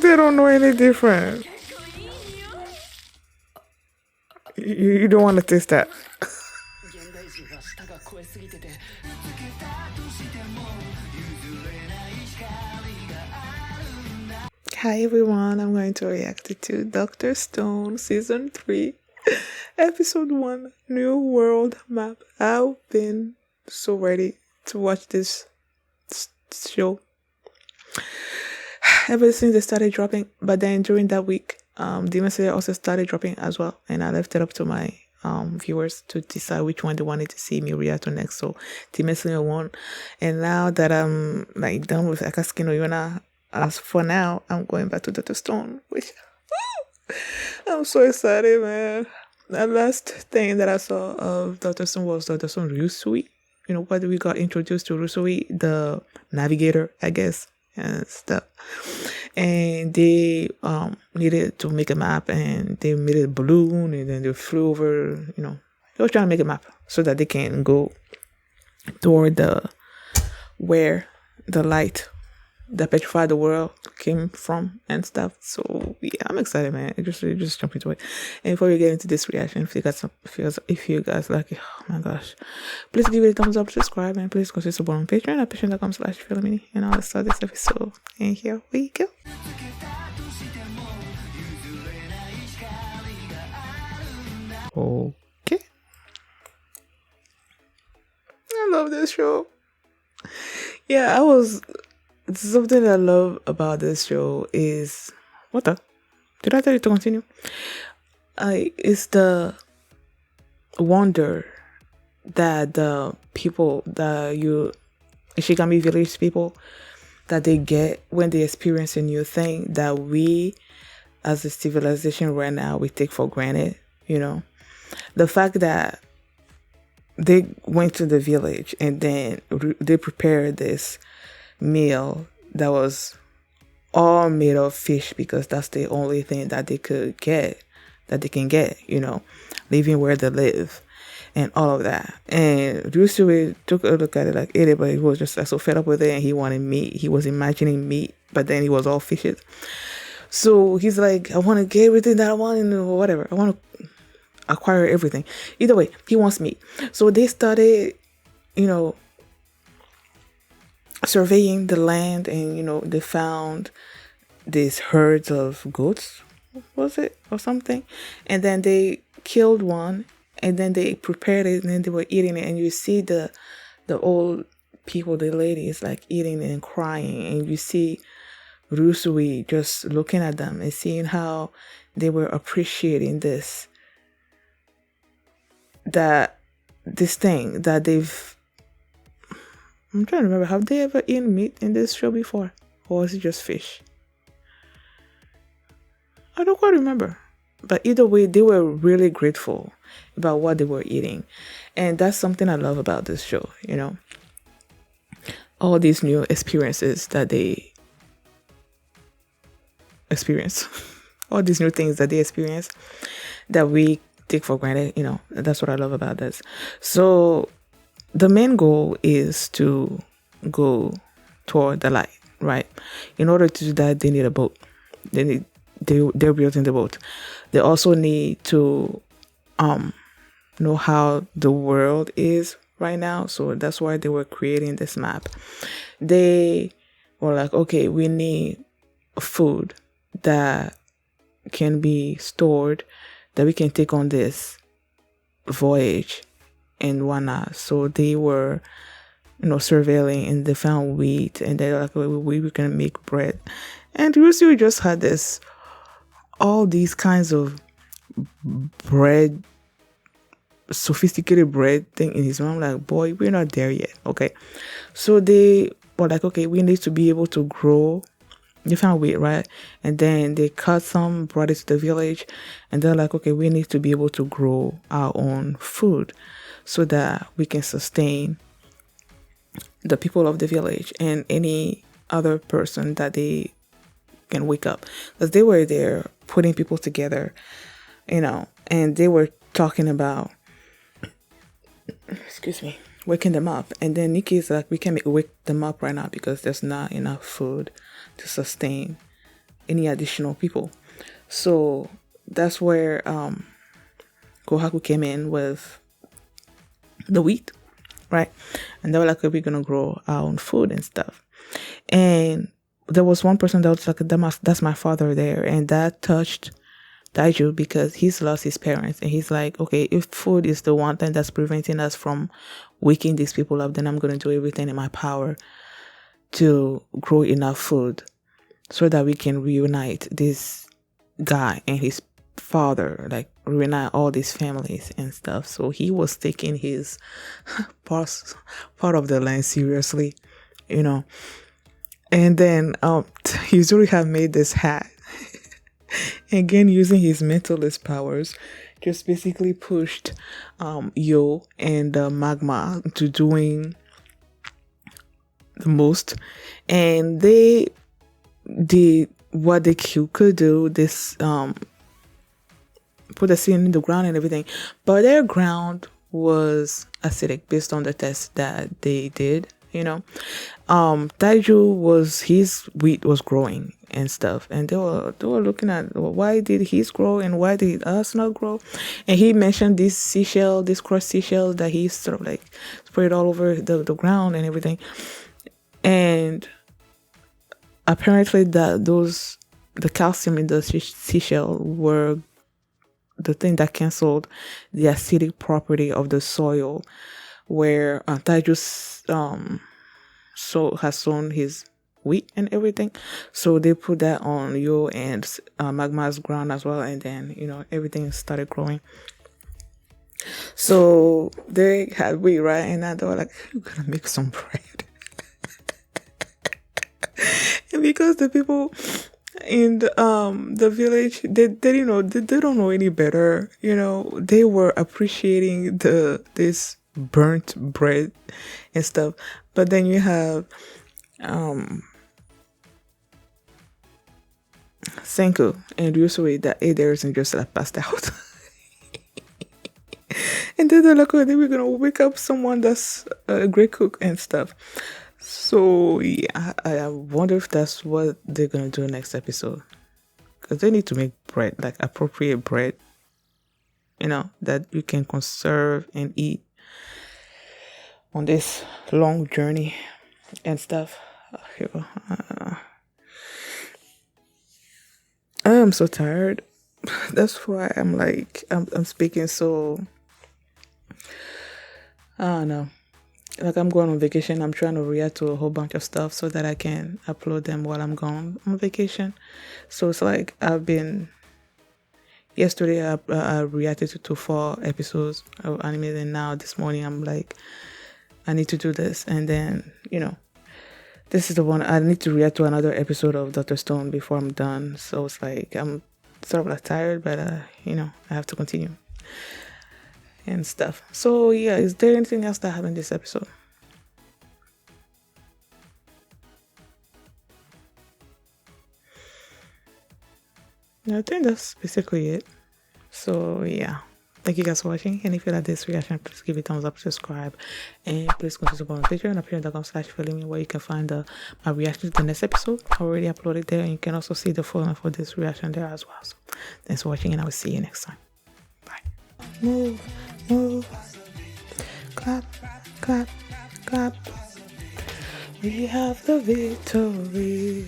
They don't know any different. You don't want to taste that. Hi everyone, I'm going to react to Dr. Stone Season 3, Episode 1, New World Map. I've been so ready to watch this show ever since they started dropping. But then during that week, Demon Slayer also started dropping as well, and I left it up to my viewers to decide which one they wanted to see me react to next. So Demon Slayer won, and now that I'm like done with Akatsuki no Yona, as for now, I'm going back to Dr. Stone, which I'm so excited, man. The last thing that I saw of Dr. Stone was Dr. Stone Ryusui. You know, what we got introduced to Ryusui, the navigator, I guess, and stuff. And they needed to make a map, and they made a balloon, and then they flew over, you know, they were trying to make a map so that they can go toward where the light that petrified the world came from and stuff. So yeah, I'm excited, man. Just jump into it. And before we get into this reaction, if you guys like it, oh my gosh, please give it a thumbs up, subscribe, and please consider support on Patreon at patreon.com/Philomini. And I'll start this episode. And here we go. Okay. I love this show. Yeah, something that I love about this show is did I tell you to continue? It's the wonder that the people Ishigami village people, that they get when they experience a new thing that we as a civilization right now we take for granted. You know, the fact that they went to the village and then they prepared this meal that was all made of fish because that's the only thing that they can get, you know, living where they live and all of that. And Ryusui took a look at it, like ate it, but he was just like so fed up with it and he wanted meat. He was imagining meat, but then he was all fishes. So he's like, I want to get everything that I want and whatever. I want to acquire everything. Either way, he wants meat. So they started, you know, surveying the land, and you know, they found these herds of goats, was it, or something, and then they killed one, and then they prepared it, and then they were eating it, and you see the old people, the ladies, like eating and crying, and you see Ryusui just looking at them and seeing how they were appreciating this thing that they've. I'm trying to remember, have they ever eaten meat in this show before? Or is it just fish? I don't quite remember. But either way, they were really grateful about what they were eating. And that's something I love about this show, you know. All these new experiences that they experience. All these new things that they experience that we take for granted, you know. That's what I love about this. So the main goal is to go toward the light, right? In order to do that, they need a boat. They're building the boat. They also need to know how the world is right now. So that's why they were creating this map. They were like, okay, we need food that can be stored, that we can take on this voyage and whatnot. So they were, you know, surveilling, and they found wheat, and they're like, we were gonna make bread. And Ryusui just had all these kinds of bread, sophisticated bread thing in his mind. Like, boy, we're not there yet. Okay. So they were like, okay, we need to be able to grow. They found wheat, right? And then they cut some, brought it to the village, and they're like, okay, we need to be able to grow our own food so that we can sustain the people of the village and any other person that they can wake up. Because they were there putting people together, you know, and they were talking about, excuse me, waking them up. And then Nikki's like, we can't wake them up right now because there's not enough food to sustain any additional people. So that's where Kohaku came in with the wheat, right? And they were like, we're gonna grow our own food and stuff. And there was one person that was like, that's my father there, and that touched Daiju because he's lost his parents, and he's like, okay, if food is the one thing that's preventing us from waking these people up, then I'm gonna do everything in my power to grow enough food so that we can reunite this guy and his father, like reunite all these families and stuff. So he was taking his part of the land seriously, you know. And then Yuzuri have made this hat. Again, using his mentalist powers, just basically pushed Yo and Magma to doing the most. And they did what they could do. This put the seed in the ground and everything, but their ground was acidic based on the test that they did, you know. Taiju was, his wheat was growing and stuff, and they were looking at, well, why did his grow and why did us not grow? And he mentioned this crushed seashell that he sort of like sprayed all over the ground and everything. And apparently the calcium in the seashell were the thing that canceled the acidic property of the soil where Taiju's has sown his wheat and everything. So they put that on Yo and Magma's ground as well, and then, you know, everything started growing. So they had wheat, right? And then they were like, we're gonna make some bread. And because the people in the village, they you know, they don't know any better, you know, they were appreciating this burnt bread and stuff. But then you have Senku and Ryusui that ate theirs and just like passed out. And then they're like, oh, then we're gonna wake up someone that's a great cook and stuff. So yeah, I wonder if that's what they're gonna do next episode, because they need to make bread, like appropriate bread, you know, that you can conserve and eat on this long journey and stuff. I am so tired. That's why I'm like, I'm speaking so, I don't know. Like, I'm going on vacation. I'm trying to react to a whole bunch of stuff so that I can upload them while I'm gone on vacation. So it's like yesterday I reacted to 4 episodes of anime, and now this morning I'm like, I need to do this. And then, you know, this is the one I need to react to another episode of Dr. Stone before I'm done. So it's like, I'm sort of like tired, but you know, I have to continue and stuff. So yeah, is there anything else that happened this episode? I think that's basically it. So yeah, thank you guys for watching, and if you like this reaction, please give it a thumbs up, subscribe, and please consider supporting the Patreon, patreon.com/feelingme, where you can find my reaction to the next episode. I already uploaded there, and you can also see the full for this reaction there as well. So thanks for watching, and I will see you next time. Bye. Move, clap, clap, clap. We have the victory.